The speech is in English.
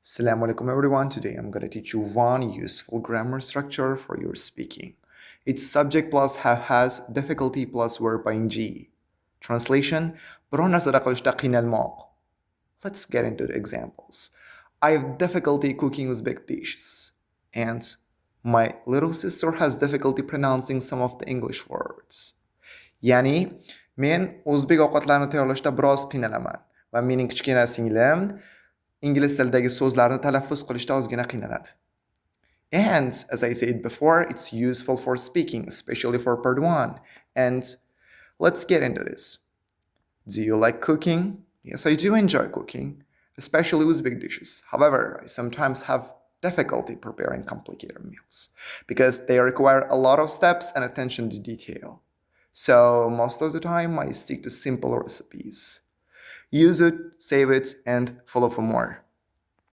Assalamu alaikum everyone. Today I'm going to teach you one useful grammar structure for your speaking. It's subject plus has difficulty plus verb ing. Translation: biror narsada qilishda qiynalmoq. Let's get into the examples. I have difficulty cooking Uzbek dishes. And my little sister has difficulty pronouncing some of the English words. Ya'ni, men o'zbek ovqatlarini tayyorlashda biroz qiynalaman va mening kichkina singlim ingliz tilidagi so'zlarni talaffuz qilishda ozgina qiynaladi. And as I said before, it's useful for speaking, especially for part 1. And let's get into this. Do you like cooking? Yes, I do enjoy cooking, especially Uzbek dishes. However, I sometimes have difficulty preparing complicated meals because they require a lot of steps and attention to detail. So most of the time, I stick to simple recipes. Use it, save it, and follow for more.